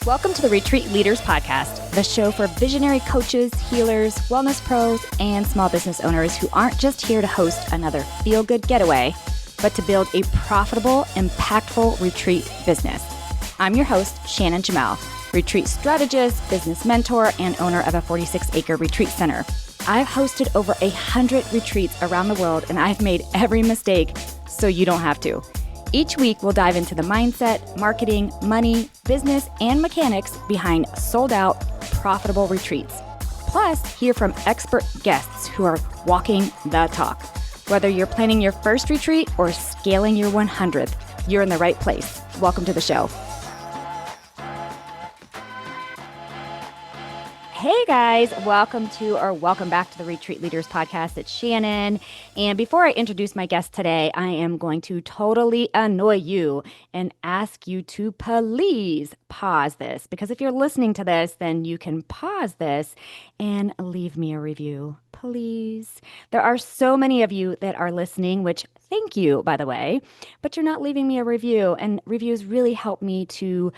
Welcome to the Retreat Leaders Podcast, the show for visionary coaches, healers, wellness pros, and small business owners who aren't just here to host another feel-good getaway, but to build a profitable, impactful retreat business. I'm your host, Shannon Jamail, retreat strategist, business mentor, and owner of a 46-acre retreat center. I've hosted over 100 retreats around the world, and I've made every mistake so you don't have to. Each week, we'll dive into the mindset, marketing, money, business, and mechanics behind sold-out, profitable retreats. Plus, hear from expert guests who are walking the talk. Whether you're planning your first retreat or scaling your 100th, you're in the right place. Welcome to the show. Hey guys, welcome back to the Retreat Leaders Podcast. It's Shannon. And before I introduce my guest today, I am going to totally annoy you and ask you to please pause this, because if you're listening to this, then you can pause this and leave me a review, please. There are so many of you that are listening, which thank you, by the way, but you're not leaving me a review, and reviews really help me to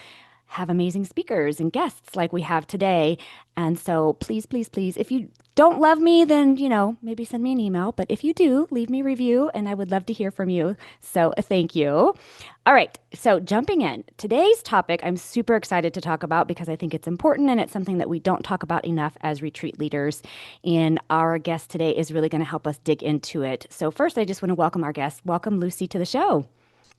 have amazing speakers and guests like we have today. And so please, please, please, if you don't love me, then, maybe send me an email. But if you do, leave me a review and I would love to hear from you. So thank you. All right. So jumping in, today's topic, I'm super excited to talk about because I think it's important and it's something that we don't talk about enough as retreat leaders. And our guest today is really going to help us dig into it. So first, I just want to welcome our guest. Welcome, Lucy, to the show.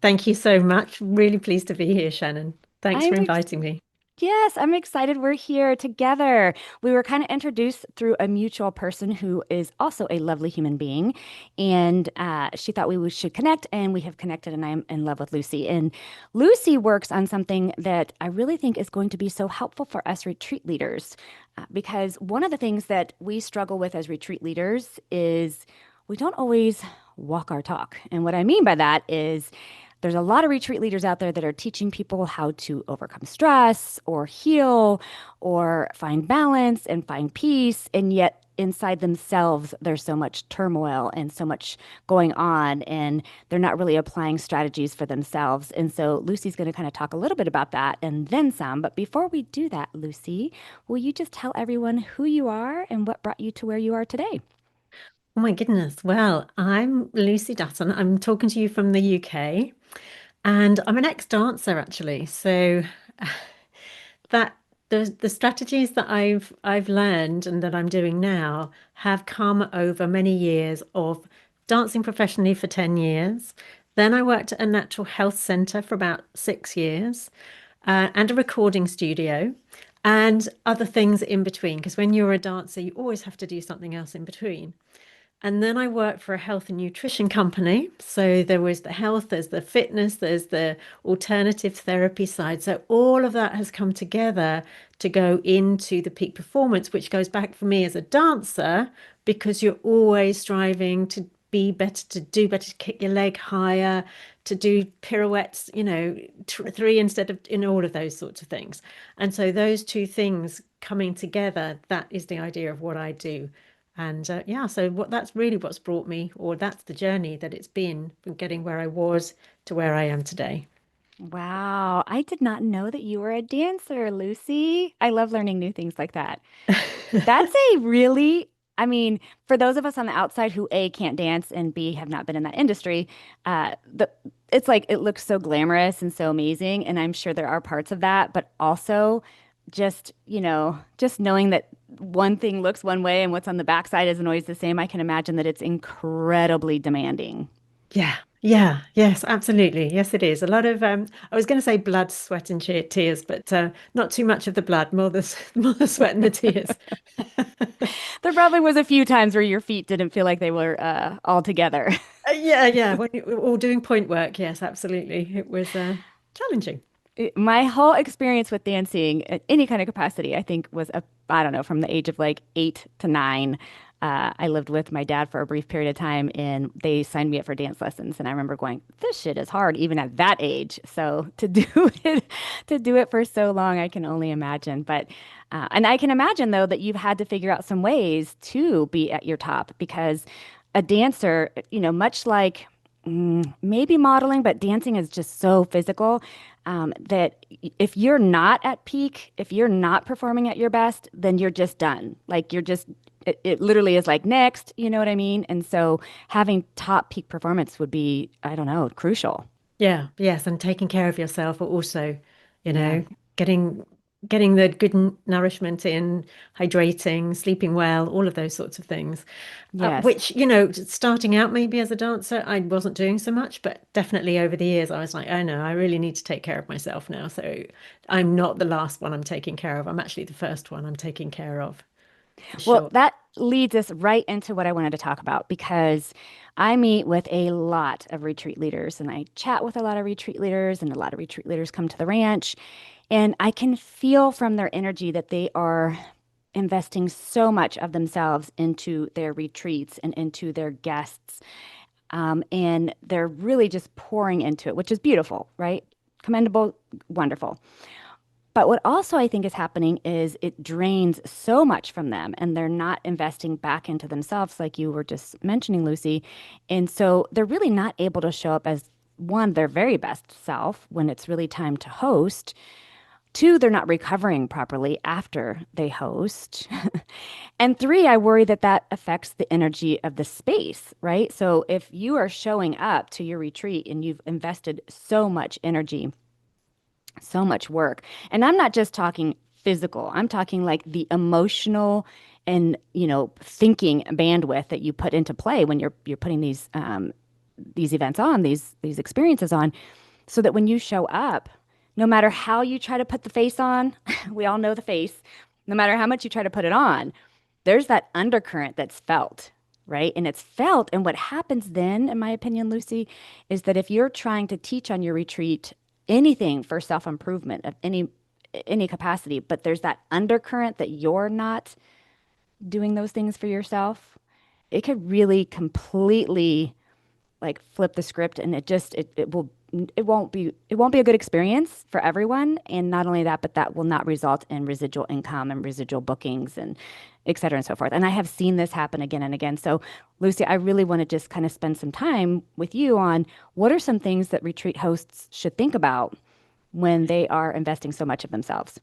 Thank you so much. Really pleased to be here, Shannon. Thanks for inviting me. Yes, I'm excited we're here together. We were kind of introduced through a mutual person who is also a lovely human being. And she thought we should connect, and we have connected, and I'm in love with Lucy. And Lucy works on something that I really think is going to be so helpful for us retreat leaders. Because one of the things that we struggle with as retreat leaders is we don't always walk our talk. And what I mean by that is there's a lot of retreat leaders out there that are teaching people how to overcome stress or heal or find balance and find peace. And yet inside themselves, there's so much turmoil and so much going on, and they're not really applying strategies for themselves. And so Lucy's going to kind of talk a little bit about that and then some. But before we do that, Lucy, will you just tell everyone who you are and what brought you to where you are today? Oh my goodness. Well, I'm Lucy Dutton. I'm talking to you from the UK, and I'm an ex-dancer actually. So that the strategies that I've learned and that I'm doing now have come over many years of dancing professionally for 10 years. Then I worked at a natural health center for about 6 years, and a recording studio and other things in between. Because when you're a dancer, you always have to do something else in between. And then I worked for a health and nutrition company. So there was the health, there's the fitness, there's the alternative therapy side. So all of that has come together to go into the peak performance, which goes back for me as a dancer, because you're always striving to be better, to do better, to kick your leg higher, to do pirouettes, three instead of in all of those sorts of things. And so those two things coming together, that is the idea of what I do. And so that's really what's brought me, or that's the journey that it's been from getting where I was to where I am today. Wow, I did not know that you were a dancer, Lucy. I love learning new things like that. That's a really, for those of us on the outside who A, can't dance, and B, have not been in that industry, it's like it looks so glamorous and so amazing. And I'm sure there are parts of that, but also just knowing that one thing looks one way and what's on the backside isn't always the same. I can imagine that it's incredibly demanding. Yes, absolutely. Yes, it is. A lot of, I was going to say blood, sweat, and tears, but not too much of the blood, more more the sweat and the tears. There probably was a few times where your feet didn't feel like they were all together. Yeah. When you were all doing point work, yes, absolutely. It was challenging. My whole experience with dancing at any kind of capacity, I think, was I don't know, from the age of like 8 to 9. I lived with my dad for a brief period of time, and they signed me up for dance lessons. And I remember going, "This shit is hard, even at that age." So to do it for so long, I can only imagine. But and I can imagine though that you've had to figure out some ways to be at your top, because a dancer, much like maybe modeling, but dancing is just so physical. that if you're not at peak, if you're not performing at your best, then you're just done. Like you're just, it literally is like next, you know what I mean? And so having top peak performance would be, I don't know, crucial. Yeah, yes, and taking care of yourself, but also, you Yeah. know, getting getting the good nourishment in, hydrating, sleeping well, all of those sorts of things. Yes. Which, starting out maybe as a dancer, I wasn't doing so much, but definitely over the years, I was like, oh no, I really need to take care of myself now. So I'm not the last one I'm taking care of. I'm actually the first one I'm taking care of, for Well, sure. that leads us right into what I wanted to talk about because I meet with a lot of retreat leaders and I chat with a lot of retreat leaders, and a lot of retreat leaders come to the ranch. And I can feel from their energy that they are investing so much of themselves into their retreats and into their guests. And they're really just pouring into it, which is beautiful, right? Commendable, wonderful. But what also I think is happening is it drains so much from them and they're not investing back into themselves, like you were just mentioning, Lucy. And so they're really not able to show up as one, their very best self when it's really time to host. Two, they're not recovering properly after they host. And three, I worry that that affects the energy of the space, right? So if you are showing up to your retreat and you've invested so much energy, so much work. And I'm not just talking physical. I'm talking like the emotional and, thinking bandwidth that you put into play when you're putting these events on, these experiences on, so that when you show up, no matter how you try to put the face on, we all know the face, no matter how much you try to put it on, there's that undercurrent that's felt, right? And it's felt. And what happens then, in my opinion, Lucy, is that if you're trying to teach on your retreat anything for self-improvement of any capacity, but there's that undercurrent that you're not doing those things for yourself, it could really completely like flip the script, and it won't be a good experience for everyone. And not only that, but that will not result in residual income and residual bookings and et cetera and so forth. And I have seen this happen again and again. So Lucy, I really want to just kind of spend some time with you on what are some things that retreat hosts should think about when they are investing so much of themselves.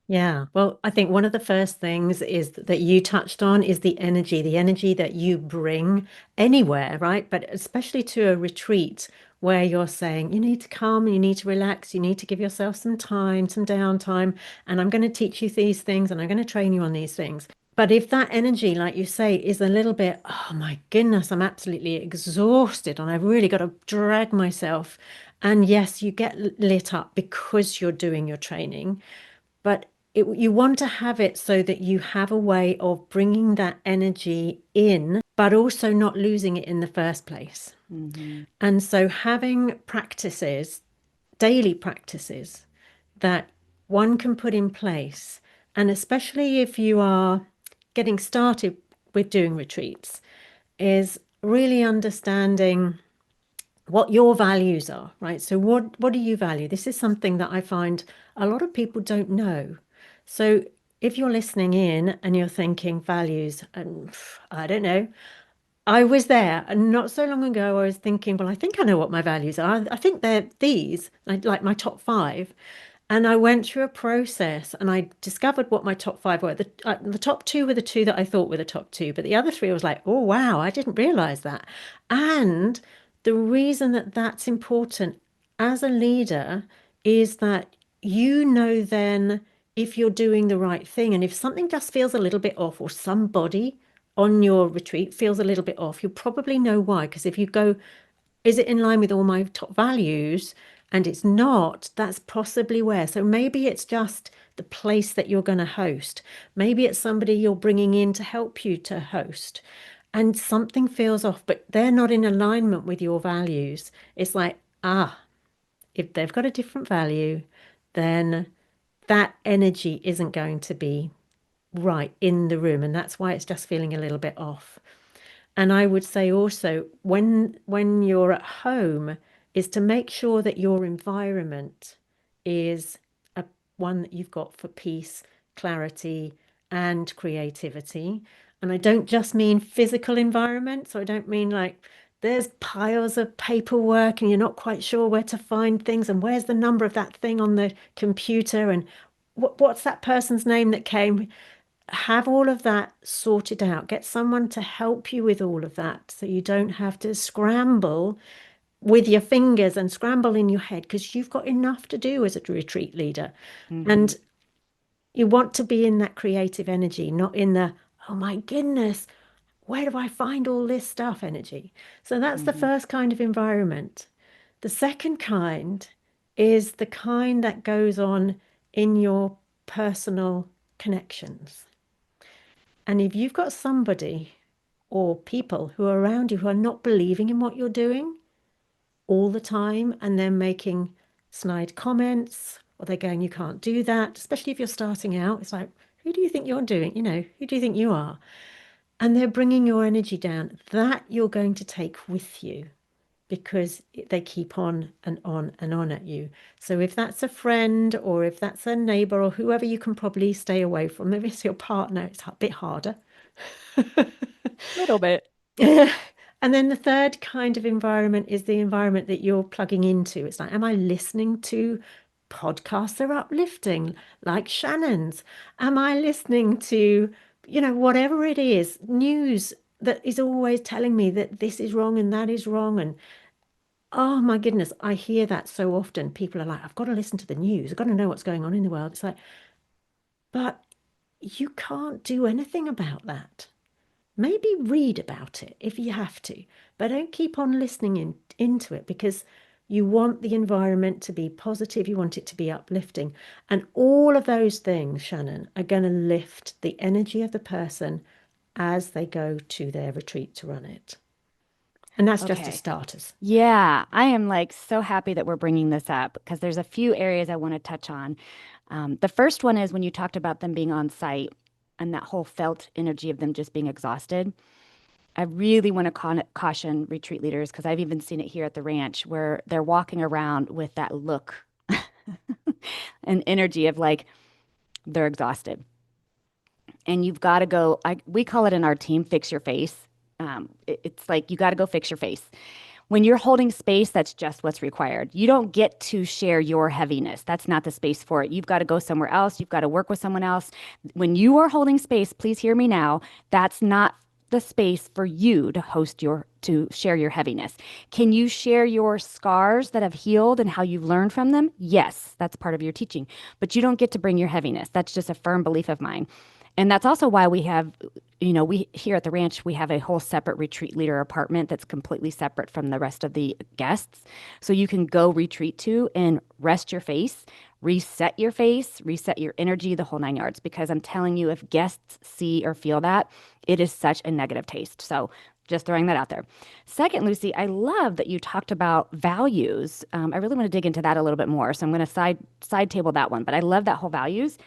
Yeah. Well, I think one of the first things is that you touched on is the energy that you bring anywhere, right? But especially to a retreat where you're saying you need to come, you need to relax, you need to give yourself some time, some downtime, and I'm going to teach you these things and I'm going to train you on these things. But if that energy, like you say, is a little bit, oh my goodness, I'm absolutely exhausted and I've really got to drag myself. And yes, you get lit up because you're doing your training, but you want to have it so that you have a way of bringing that energy in, but also not losing it in the first place. Mm-hmm. And so having practices, daily practices that one can put in place, and especially if you are getting started with doing retreats, is really understanding what your values are, right? So what do you value? This is something that I find a lot of people don't know. So if you're listening in and you're thinking values, and I don't know, I was there and not so long ago. I was thinking, well, I think I know what my values are. I think they're these, like my top five. And I went through a process and I discovered what my top five were. The top two were the two that I thought were the top two, but the other three I was like, oh, wow, I didn't realize that. And the reason that that's important as a leader is that you know then if you're doing the right thing. And if something just feels a little bit off, or somebody on your retreat feels a little bit off, you'll probably know why. Because if you go, is it in line with all my top values? And it's not, that's possibly where. So maybe it's just the place that you're going to host. Maybe it's somebody you're bringing in to help you to host. And something feels off, but they're not in alignment with your values. It's like, if they've got a different value, then that energy isn't going to be right in the room. And that's why it's just feeling a little bit off. And I would say also when you're at home is to make sure that your environment is a one that you've got for peace, clarity, and creativity. And I don't just mean physical environment. So I don't mean like there's piles of paperwork and you're not quite sure where to find things and where's the number of that thing on the computer and what's that person's name that came. Have all of that sorted out. Get someone to help you with all of that so you don't have to scramble with your fingers and scramble in your head because you've got enough to do as a retreat leader. Mm-hmm. And you want to be in that creative energy, not in the, oh my goodness, where do I find all this stuff energy? So that's the Mm-hmm. first kind of environment. The second kind is the kind that goes on in your personal connections. And if you've got somebody or people who are around you who are not believing in what you're doing all the time and they're making snide comments or they're going, you can't do that, especially if you're starting out, it's like, who do you think you're doing? Who do you think you are? And they're bringing your energy down. That you're going to take with you because they keep on and on and on at you. So if that's a friend or if that's a neighbor or whoever you can probably stay away from, maybe it's your partner, it's a bit harder. Little bit. And then the third kind of environment is the environment that you're plugging into. It's like, am I listening to podcasts that are uplifting, like Shannon's? Am I listening to, whatever it is, news that is always telling me that this is wrong and that is wrong? And oh my goodness, I hear that so often. People are like, I've got to listen to the news. I've got to know what's going on in the world. It's like, but you can't do anything about that. Maybe read about it if you have to, but don't keep on listening into it because you want the environment to be positive, you want it to be uplifting. And all of those things, Shannon, are going to lift the energy of the person as they go to their retreat to run it. And that's just a Okay. starters. Yeah, I am like so happy that we're bringing this up because there's a few areas I want to touch on. The first one is when you talked about them being on site and that whole felt energy of them just being exhausted. I really want to caution retreat leaders because I've even seen it here at the ranch where they're walking around with that look and energy of like they're exhausted. And you've got to go, we call it in our team, fix your face. It's like you got to go fix your face. When you're holding space, that's just what's required. You don't get to share your heaviness. That's not the space for it. You've got to go somewhere else. You've got to work with someone else. When you are holding space, please hear me now. That's not the space for you to to share your heaviness. Can you share your scars that have healed and how you've learned from them? Yes, that's part of your teaching. But you don't get to bring your heaviness. That's just a firm belief of mine. And that's also why we have, we here at the ranch, we have a whole separate retreat leader apartment that's completely separate from the rest of the guests. So you can go retreat to and rest your face, reset your energy, the whole nine yards. Because I'm telling you, if guests see or feel that, it is such a negative taste. So just throwing that out there. Second, Lucy, I love that you talked about values. I really want to dig into that a little bit more. So I'm going to side table that one. But I love that whole values,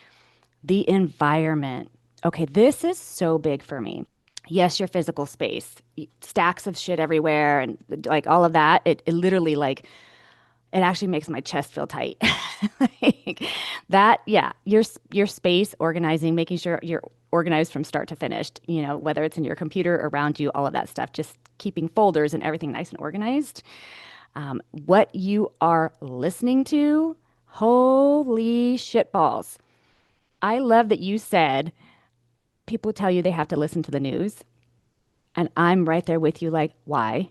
the environment. Okay, this is so big for me. Yes, your physical space, stacks of shit everywhere, and like all of that. It literally like it actually makes my chest feel tight. Like, that, yeah, your space organizing, making sure you're organized from start to finish. Whether it's in your computer, around you, all of that stuff. Just keeping folders and everything nice and organized. What you are listening to, holy shitballs. I love that you said people tell you they have to listen to the news. And I'm right there with you, like, why?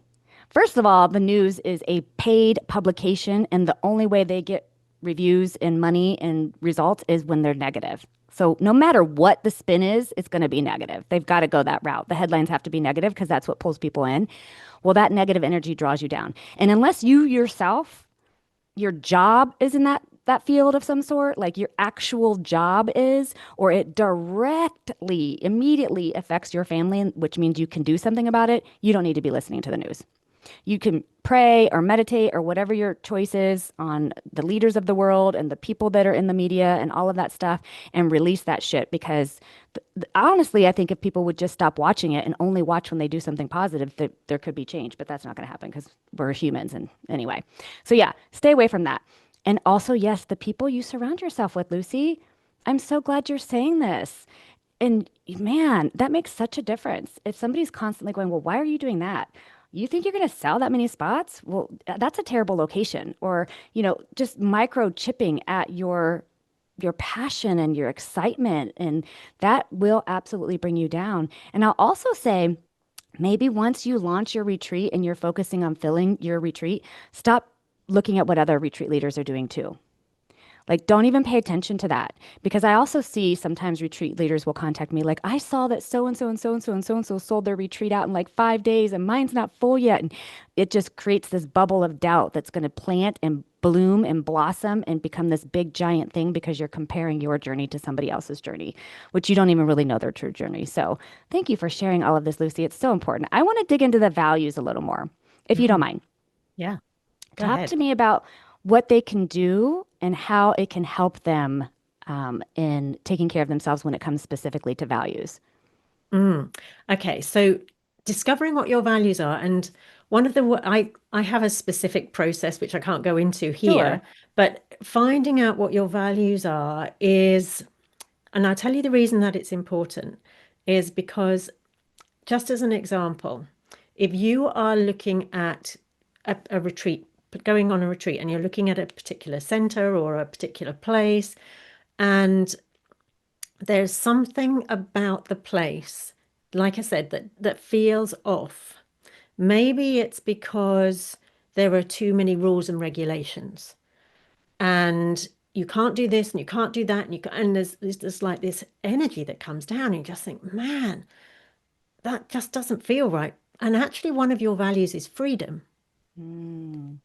First of all, the news is a paid publication, and the only way they get reviews and money and results is when they're negative. So no matter what the spin is, it's going to be negative. They've got to go that route. The headlines have to be negative because that's what pulls people in. Well, that negative energy draws you down. And unless you yourself, your job is in that field of some sort, like your actual job is, or it directly, immediately affects your family, which means you can do something about it, you don't need to be listening to the news. You can pray or meditate or whatever your choice is on the leaders of the world and the people that are in the media and all of that stuff and release that shit because honestly, I think if people would just stop watching it and only watch when they do something positive, there could be change, but that's not going to happen because we're humans. And anyway, so yeah, stay away from that. And also, yes, the people you surround yourself with, Lucy, I'm so glad you're saying this. And man, that makes such a difference. If somebody's constantly going, well, why are you doing that? You think you're going to sell that many spots? Well, that's a terrible location. Or, just microchipping at your passion and your excitement, and that will absolutely bring you down. And I'll also say, maybe once you launch your retreat and you're focusing on filling your retreat, stop looking at what other retreat leaders are doing too. Like, don't even pay attention to that. Because I also see sometimes retreat leaders will contact me, like, I saw that so and so and so and so and so and so sold their retreat out in like 5 days and mine's not full yet. And it just creates this bubble of doubt that's going to plant and bloom and blossom and become this big giant thing because you're comparing your journey to somebody else's journey, which you don't even really know their true journey. So thank you for sharing all of this, Lucy. It's so important. I want to dig into the values a little more, if you don't Mhm. mind. Yeah, go Talk to ahead. me about what they can do and how it can help them in taking care of themselves when it comes specifically to values. Mm. Okay, so discovering what your values are, and one of the I have a specific process which I can't go into here, Sure. but finding out what your values are is, and I'll tell you the reason that it's important is because, just as an example, if you are looking at a retreat, going on a retreat, and you're looking at a particular center or a particular place, and there's something about the place, like I said, that feels off. Maybe it's because there are too many rules and regulations, and you can't do this and you can't do that, and there's just like this energy that comes down, and you just think, man, that just doesn't feel right. And actually, one of your values is freedom. Mm,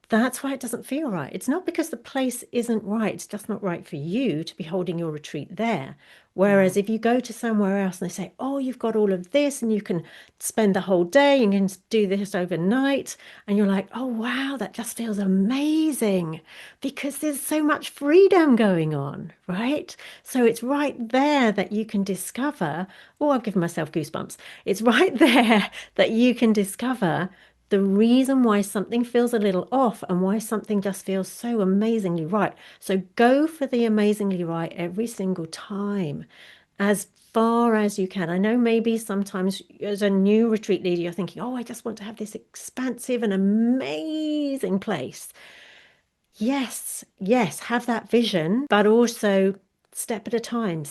That's why it doesn't feel right. It's not because the place isn't right. It's just not right for you to be holding your retreat there. yeah. Whereas if you go to somewhere else and they say, oh, you've got all of this and you can spend the whole day and you can do this overnight, and you're like, oh, wow, that just feels amazing because there's so much freedom going on, right? So it's right there that you can discover, oh, I've given myself goosebumps. It's right there that you can discover the reason why something feels a little off and why something just feels so amazingly right. So go for the amazingly right every single time, as far as you can. I know maybe sometimes as a new retreat leader, you're thinking, oh, I just want to have this expansive and amazing place. Yes, yes, have that vision, but also step at a time,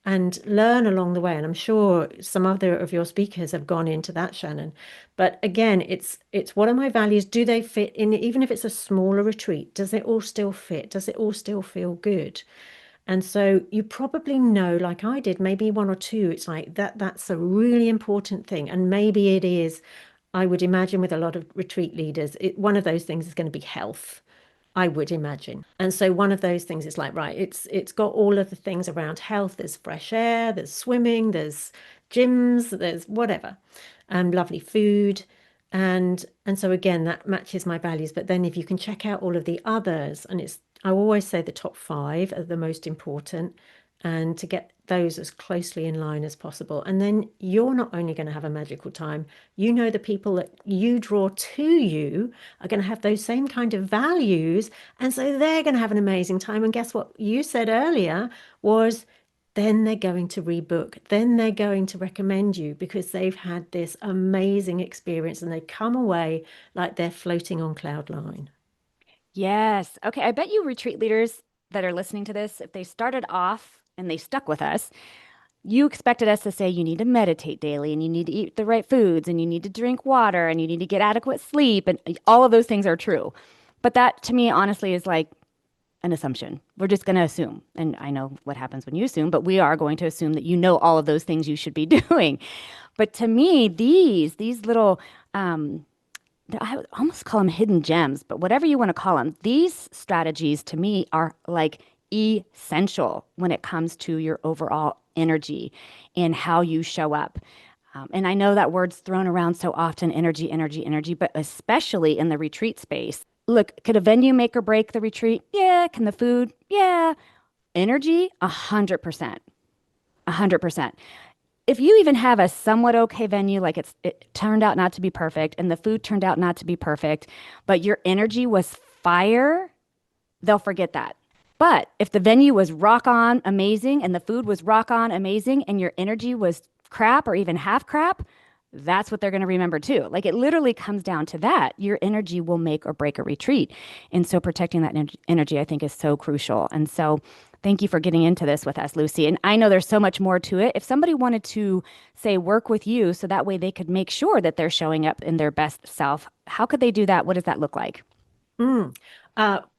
and learn along the way. And I'm sure some other of your speakers have gone into that, Shannon. But again, it's what are my values? Do they fit in, even if it's a smaller retreat? Does it all still fit? Does it all still feel good? And so you probably know, like I did, maybe one or two, it's like that's a really important thing. And maybe it is, I would imagine with a lot of retreat leaders, one of those things is going to be health, I would imagine. And so one of those things is like, right, it's got all of the things around health. There's fresh air, there's swimming, there's gyms, there's whatever, lovely food. And so again, that matches my values. But then if you can check out all of the others, and I always say the top five are the most important, and to get those as closely in line as possible. And then you're not only going to have a magical time, the people that you draw to you are going to have those same kind of values. And so they're going to have an amazing time. And guess what you said earlier was, then they're going to rebook. Then they're going to recommend you because they've had this amazing experience and they come away like they're floating on cloud nine. Yes. Okay. I bet you retreat leaders that are listening to this, if they started off and they stuck with us, you expected us to say you need to meditate daily and you need to eat the right foods and you need to drink water and you need to get adequate sleep. And all of those things are true. But that to me, honestly, is like an assumption. We're just going to assume. And I know what happens when you assume, but we are going to assume that you know all of those things you should be doing. But to me, these little I would almost call them hidden gems, but whatever you want to call them, these strategies to me are like essential when it comes to your overall energy and how you show up. And I know that word's thrown around so often, energy, energy, energy, but especially in the retreat space. Look, could a venue make or break the retreat? Yeah. Can the food? Yeah. Energy? 100%. 100%. If you even have a somewhat okay venue, like it turned out not to be perfect and the food turned out not to be perfect, but your energy was fire, they'll forget that. But if the venue was rock on amazing and the food was rock on amazing and your energy was crap or even half crap, that's what they're going to remember too. Like it literally comes down to that. Your energy will make or break a retreat. And so protecting that energy, I think, is so crucial. And so thank you for getting into this with us, Lucy. And I know there's so much more to it. If somebody wanted to, say, work with you so that way they could make sure that they're showing up in their best self, how could they do that? What does that look like? Mm.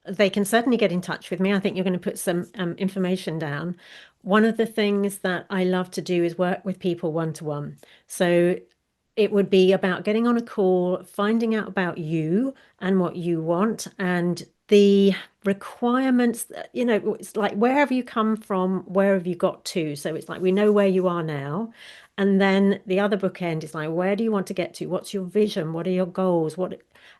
They can certainly get in touch with me. I think you're going to put some information down. One of the things that I love to do is work with people one-to-one. So it would be about getting on a call, finding out about you and what you want and the requirements, it's like where have you come from, where have you got to? So it's like we know where you are now. And then the other bookend is like, where do you want to get to? What's your vision? What are your goals?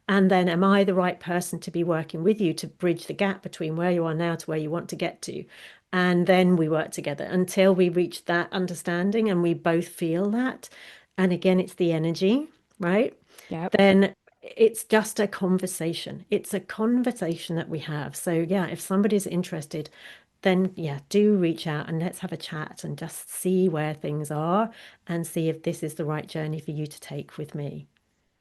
And then am I the right person to be working with you to bridge the gap between where you are now to where you want to get to? And then we work together until we reach that understanding and we both feel that. And again, it's the energy, right? Yep. Then it's just a conversation. It's a conversation that we have. So yeah, if somebody's interested, then yeah, do reach out and let's have a chat and just see where things are and see if this is the right journey for you to take with me.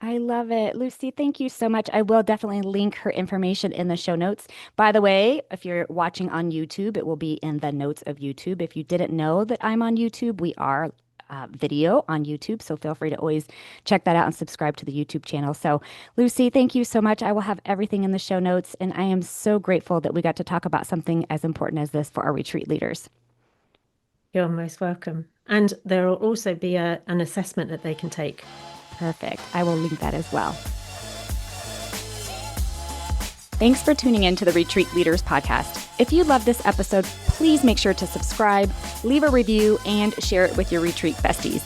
I love it. Lucy, thank you so much. I will definitely link her information in the show notes. By the way, if you're watching on YouTube, it will be in the notes of YouTube. If you didn't know that I'm on YouTube, we are video on YouTube. So feel free to always check that out and subscribe to the YouTube channel. So, Lucy, thank you so much. I will have everything in the show notes. And I am so grateful that we got to talk about something as important as this for our retreat leaders. You're most welcome. And there will also be an assessment that they can take. Perfect. I will link that as well. Thanks for tuning in to the Retreat Leaders podcast. If you love this episode, please make sure to subscribe, leave a review, and share it with your retreat besties.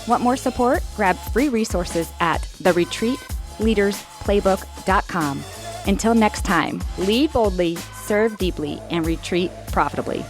Want more support? Grab free resources at theretreatleadersplaybook.com. Until next time, lead boldly, serve deeply, and retreat profitably.